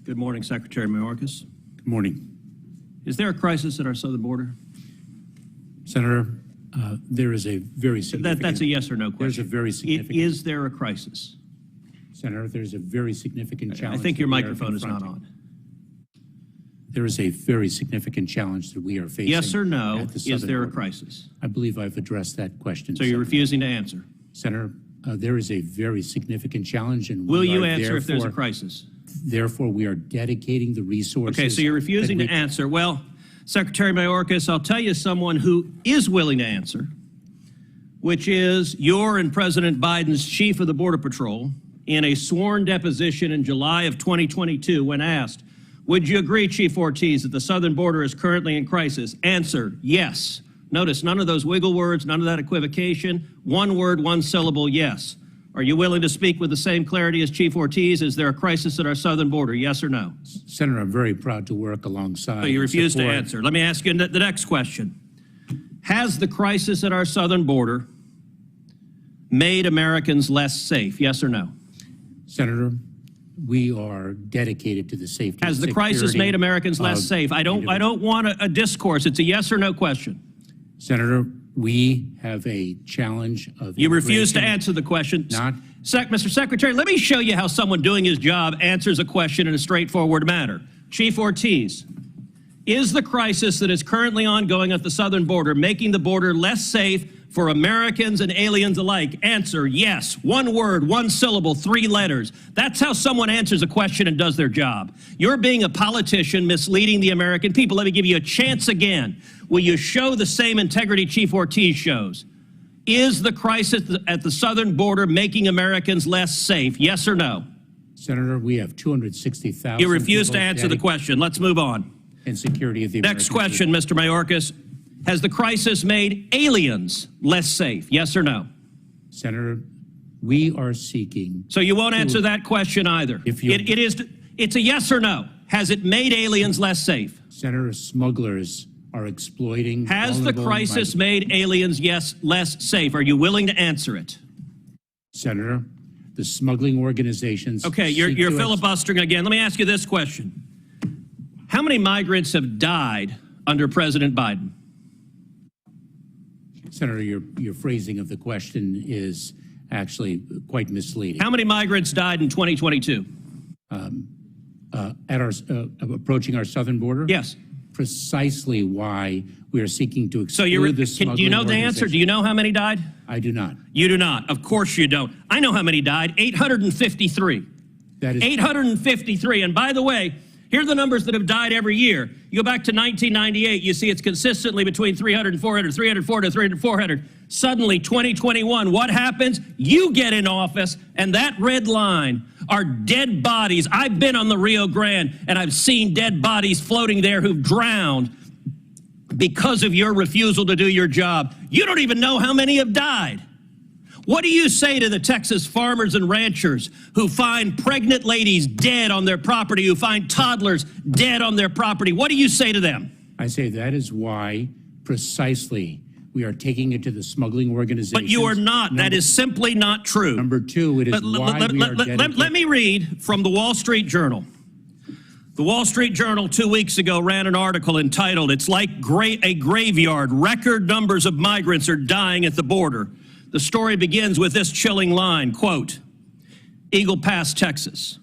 Good morning, Secretary Mayorkas. Good morning. Is there a crisis at our southern border? Senator, there is a very significant... That's a yes or no question. There's a very significant... Is there a crisis? Senator, there's a very significant challenge... I think your microphone is not on. There is a very significant challenge that we are facing. Yes or no, at the is there a border. crisis? I believe I've addressed that question. So you're refusing to answer? Senator, there is a very significant challenge, and will you answer if there's a crisis? Therefore, we are dedicating the resources... Okay, so you're refusing to answer. Well, Secretary Mayorkas, I'll tell you someone who is willing to answer, which is your and President Biden's chief of the Border Patrol in a sworn deposition in July of 2022 when asked, would you agree, Chief Ortiz, that the southern border is currently in crisis? Answer, yes. Notice none of those wiggle words, none of that equivocation. One word, one syllable, yes. Are you willing to speak with the same clarity as Chief Ortiz? Is there a crisis at our southern border, yes or no? Senator, I'm very proud to work alongside... So you refuse to answer. Let me ask you the next question. Has the crisis at our southern border made Americans less safe, yes or no? Senator, we are dedicated to the safety Has the crisis made Americans less safe? I don't want a discourse. It's a yes or no question. Senator, we have a challenge of... You refuse to answer the question. Mr. Secretary, let me show you how someone doing his job answers a question in a straightforward manner. Chief Ortiz, is the crisis that is currently ongoing at the southern border making the border less safe for Americans and aliens alike? Answer, yes. One word, one syllable, 3 letters. That's how someone answers a question and does their job. You're being a politician misleading the American people. Let me give you a chance again. Will you show the same integrity Chief Ortiz shows? Is the crisis at the southern border making Americans less safe? Yes or no? Senator, we have 260,000... You refuse to answer the question. Let's move on. And security of the Next question, Mr. Mayorkas. Has the crisis made aliens less safe? Yes or no? Senator, we are seeking... So you won't answer that question either. It's a yes or no. Has it made aliens less safe? Senator, smugglers are exploiting... Has the crisis made aliens, yes, less safe? Are you willing to answer it? Senator, the smuggling organizations... Okay, you're filibustering again. Let me ask you this question. How many migrants have died under President Biden? Senator, your phrasing of the question is actually quite misleading. How many migrants died in 2022? Approaching our southern border? Yes. Precisely why we are seeking to exclude the smuggling do you know the answer? Do you know how many died? I do not. You do not. Of course you don't. I know how many died. 853. That is 853. And by the way, here are the numbers that have died every year. You go back to 1998, you see it's consistently between 300 and 400, 300, 400, 300, 400. Suddenly, 2021, what happens? You get in office, and that red line are dead bodies. I've been on the Rio Grande, and I've seen dead bodies floating there who've drowned because of your refusal to do your job. You don't even know how many have died. What do you say to the Texas farmers and ranchers who find pregnant ladies dead on their property, who find toddlers dead on their property? What do you say to them? I say that is why precisely we are taking it to the smuggling organizations. But you are not. That is simply not true. Number 2, it is why we are dedicated. Let me read from the Wall Street Journal. The Wall Street Journal 2 weeks ago ran an article entitled, "It's like a graveyard. Record numbers of migrants are dying at the border." The story begins with this chilling line, quote, Eagle Pass, Texas.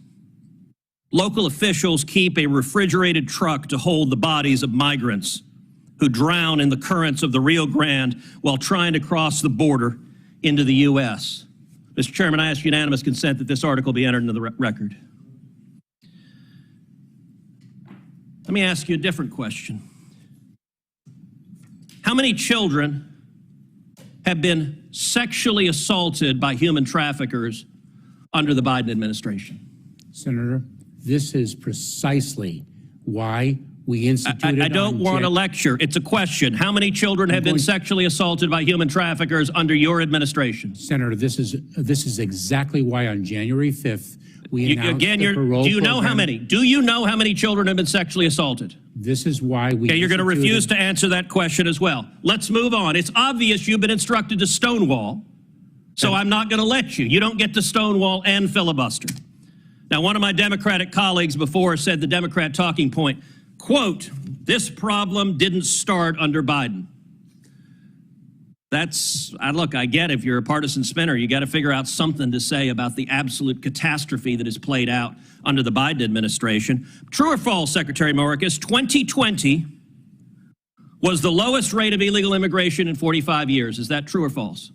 Local officials keep a refrigerated truck to hold the bodies of migrants who drown in the currents of the Rio Grande while trying to cross the border into the U.S. Mr. Chairman, I ask unanimous consent that this article be entered into the record. Let me ask you a different question. How many children have been sexually assaulted by human traffickers under the Biden administration? Senator, this is precisely why we instituted... I don't want a lecture. It's a question. How many children have been sexually assaulted by human traffickers under your administration? Senator, this is exactly why on January 5th, we announced the parole do you know program. how many? Do you know how many children have been sexually assaulted? This is why we... Okay, you're going to refuse to answer that question as well. Let's move on. It's obvious you've been instructed to stonewall, so I'm not going to let you. You don't get to stonewall and filibuster. Now, one of my Democratic colleagues before said the Democrat talking point, quote, "This problem didn't start under Biden." Look, I get if you're a partisan spinner, you got to figure out something to say about the absolute catastrophe that has played out under the Biden administration. True or false, Secretary Mayorkas, 2020 was the lowest rate of illegal immigration in 45 years. Is that true or false?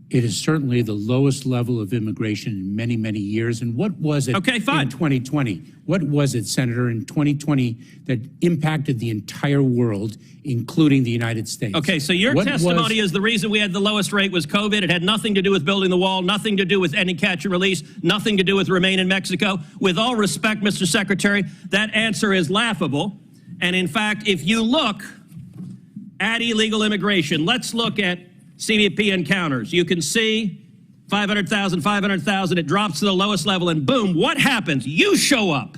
It is certainly the lowest level of immigration in many, many years. And what was it Okay, fine. in 2020? What was it, Senator, in 2020 that impacted the entire world, including the United States? Okay, so your testimony is the reason we had the lowest rate was COVID. It had nothing to do with building the wall, nothing to do with any catch and release, nothing to do with remain in Mexico. With all respect, Mr. Secretary, that answer is laughable. And in fact, if you look at illegal immigration, let's look at CBP encounters. You can see 500,000, 500,000, it drops to the lowest level, and boom, what happens? You show up,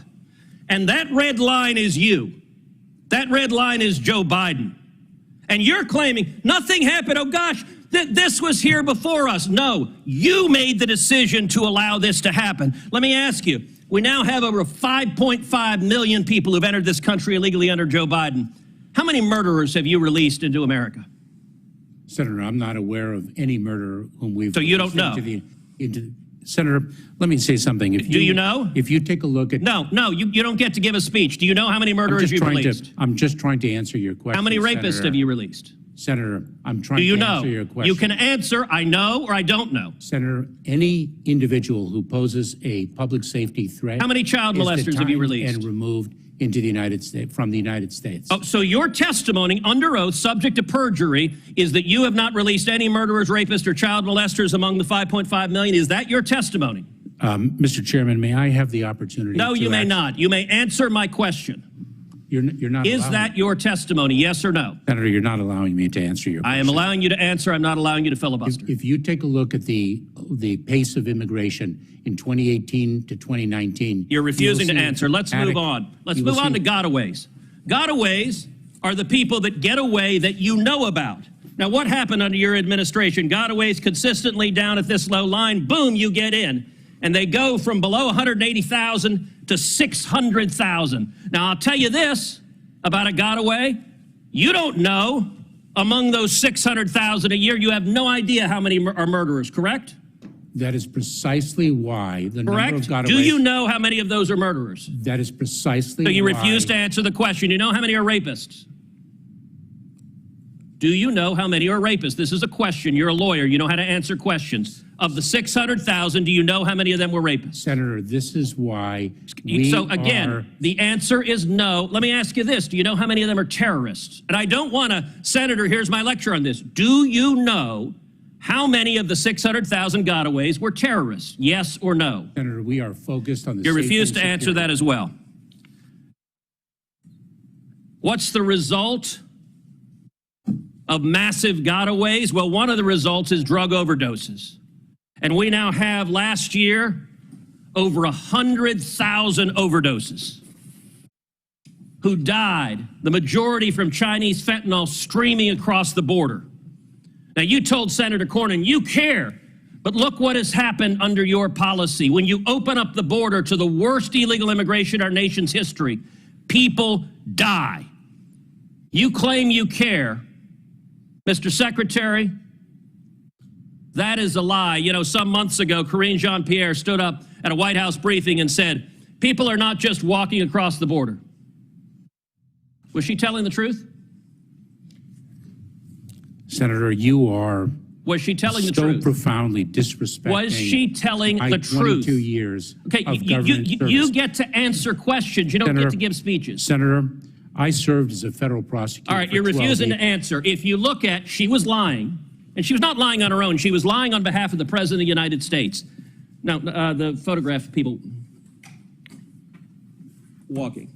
and that red line is you. That red line is Joe Biden. And you're claiming nothing happened. Oh gosh, this was here before us. No, you made the decision to allow this to happen. Let me ask you, we now have over 5.5 million people who've entered this country illegally under Joe Biden. How many murderers have you released into America? Senator, I'm not aware of any murderer whom we've... So you don't know? Senator, let me say something. Do you know? If you take a look at... No, you don't get to give a speech. Do you know how many murderers you've released? I'm just trying to answer your question, How many rapists Senator. have you released? Senator, I'm trying to answer your question. You can answer, I know or I don't know. Senator, any individual who poses a public safety threat... How many child molesters have you released? ...and removed into the United States, from the United States. Oh, so your testimony under oath, subject to perjury, is that you have not released any murderers, rapists, or child molesters among the 5.5 million? Is that your testimony? Mr. Chairman, may I have the opportunity No, you may not. You may answer my question. You're not Is that your testimony, yes or no? Senator, you're not allowing me to answer your question. I am allowing you to answer. I'm not allowing you to filibuster. If you take a look at the pace of immigration in 2018 to 2019... You're refusing to answer. Let's move on. Let's move on to gotaways. Gotaways are the people that get away that you know about. Now, what happened under your administration? Gotaways consistently down at this low line, boom, you get in. And they go from below 180,000 to 600,000. Now, I'll tell you this about a gotaway. You don't know, among those 600,000 a year, you have no idea how many are murderers, correct? That is precisely why the number of gotaways... Do you know how many of those are murderers? That is precisely why... So you refuse to answer the question. You know how many are rapists? Do you know how many are rapists? This is a question. You're a lawyer. You know how to answer questions. Of the 600,000, do you know how many of them were rapists? Senator, this is why the answer is no. Let me ask you this. Do you know how many of them are terrorists? And I don't want to, Senator, here's my lecture on this. Do you know how many of the 600,000 gotaways were terrorists? Yes or no? Senator, we are focused on the... You refuse to answer that as well. What's the result of massive gotaways? Well, one of the results is drug overdoses. And we now have, last year, over 100,000 overdoses who died, the majority from Chinese fentanyl streaming across the border. Now, you told Senator Cornyn you care, but look what has happened under your policy. When you open up the border to the worst illegal immigration in our nation's history, people die. You claim you care. Mr. Secretary, that is a lie. You know, some months ago, Karine Jean-Pierre stood up at a White House briefing and said, people are not just walking across the border. Was she telling the truth? Senator, you are... Was she telling the truth? So profoundly disrespecting... Was she telling the truth? 22 years okay, of government service. You get to answer questions. You don't get to give speeches. Senator, I served as a federal prosecutor. All right, you're refusing to answer. If you look at, she was lying, and she was not lying on her own. She was lying on behalf of the President of the United States. Now, the photograph of people walking.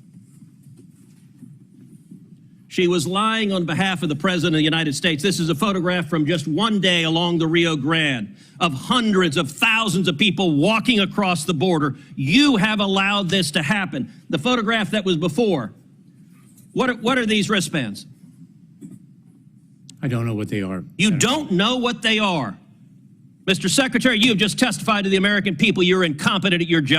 She was lying on behalf of the President of the United States. This is a photograph from just one day along the Rio Grande of hundreds of thousands of people walking across the border. You have allowed this to happen. The photograph that was before, what are these wristbands? I don't know what they are. You don't know what they are. Mr. Secretary, you have just testified to the American people you're incompetent at your job.